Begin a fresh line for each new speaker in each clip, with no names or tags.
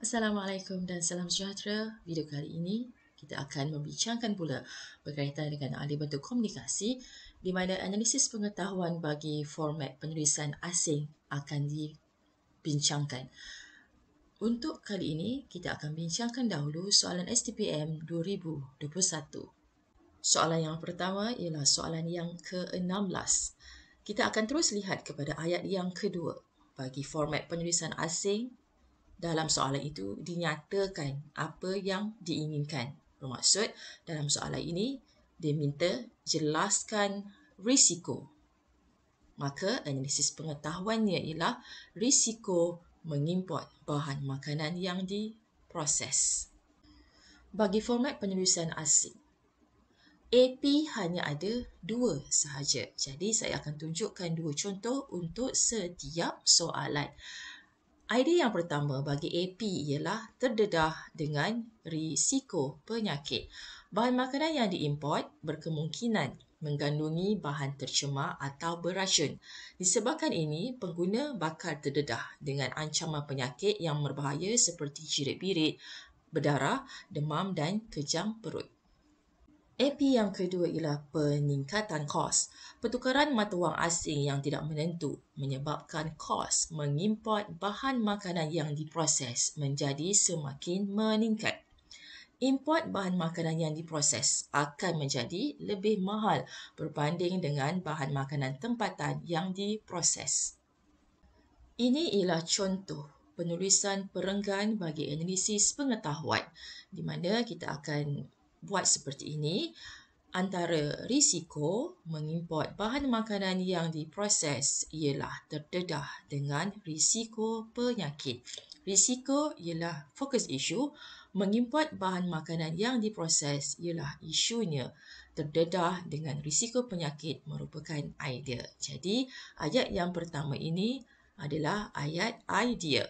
Assalamualaikum dan salam sejahtera. Video kali ini kita akan membincangkan pula berkaitan dengan alih bentuk komunikasi di mana analisis pengetahuan bagi format penulisan asing akan dibincangkan. Untuk kali ini, kita akan bincangkan dahulu soalan STPM 2021. Soalan yang pertama ialah soalan yang ke-16. Kita akan terus lihat kepada ayat yang kedua. Bagi format penulisan asing, dalam soalan itu dinyatakan apa yang diinginkan. Bermaksud, dalam soalan ini, dia minta jelaskan risiko. Maka, analisis pengetahuannya ialah risiko mengimport bahan makanan yang diproses. Bagi format penulisan asing, AP hanya ada 2 sahaja. Jadi, saya akan tunjukkan 2 contoh untuk setiap soalan. Idea yang pertama bagi AP ialah terdedah dengan risiko penyakit. Bahan makanan yang diimport berkemungkinan mengandungi bahan tercemar atau beracun. Disebabkan ini, pengguna bakal terdedah dengan ancaman penyakit yang berbahaya seperti jirit-birit, berdarah, demam dan kejang perut. AP yang kedua ialah peningkatan kos. Pertukaran mata wang asing yang tidak menentu menyebabkan kos mengimport bahan makanan yang diproses menjadi semakin meningkat. Import bahan makanan yang diproses akan menjadi lebih mahal berbanding dengan bahan makanan tempatan yang diproses. Ini ialah contoh penulisan perenggan bagi analisis pengetahuan di mana kita akan buat seperti ini. Antara risiko mengimport bahan makanan yang diproses ialah terdedah dengan risiko penyakit. Risiko ialah fokus isu, mengimport bahan makanan yang diproses ialah isunya. Terdedah dengan risiko penyakit merupakan idea. Jadi, ayat yang pertama ini adalah ayat idea.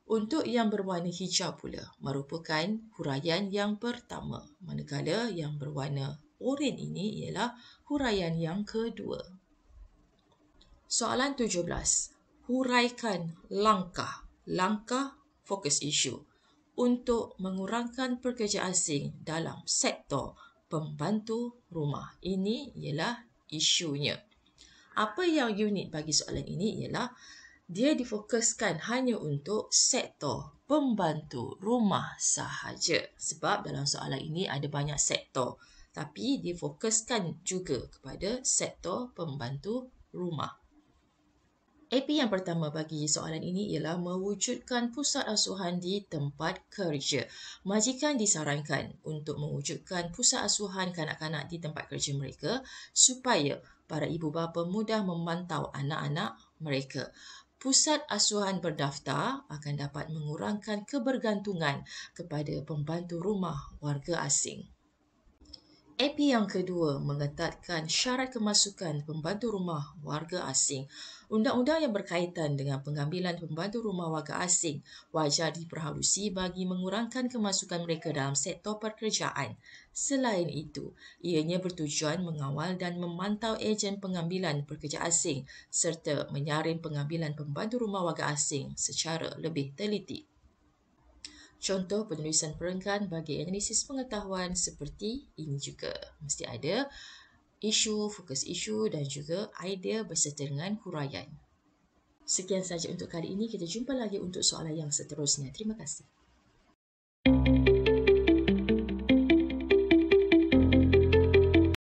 Untuk yang berwarna hijau pula merupakan huraian yang pertama, manakala yang berwarna oranye ini ialah huraian yang kedua. Soalan 17. Huraikan langkah fokus isu untuk mengurangkan pekerja asing dalam sektor pembantu rumah. Ini ialah isunya. Apa yang unik bagi soalan ini ialah dia difokuskan hanya untuk sektor pembantu rumah sahaja. Sebab dalam soalan ini ada banyak sektor. Tapi difokuskan juga kepada sektor pembantu rumah. AP yang pertama bagi soalan ini ialah mewujudkan pusat asuhan di tempat kerja. Majikan disarankan untuk mewujudkan pusat asuhan kanak-kanak di tempat kerja mereka supaya para ibu bapa mudah memantau anak-anak mereka. Pusat asuhan berdaftar akan dapat mengurangkan kebergantungan kepada pembantu rumah warga asing. AP yang kedua mengetatkan syarat kemasukan pembantu rumah warga asing. Undang-undang yang berkaitan dengan pengambilan pembantu rumah warga asing wajar diperhalusi bagi mengurangkan kemasukan mereka dalam sektor pekerjaan. Selain itu, ianya bertujuan mengawal dan memantau ejen pengambilan pekerja asing serta menyaring pengambilan pembantu rumah warga asing secara lebih teliti. Contoh penulisan perenggan bagi analisis pengetahuan seperti ini juga. Mesti ada isu, fokus isu dan juga idea berserta dengan huraian. Sekian sahaja untuk kali ini. Kita jumpa lagi untuk soalan yang seterusnya. Terima kasih.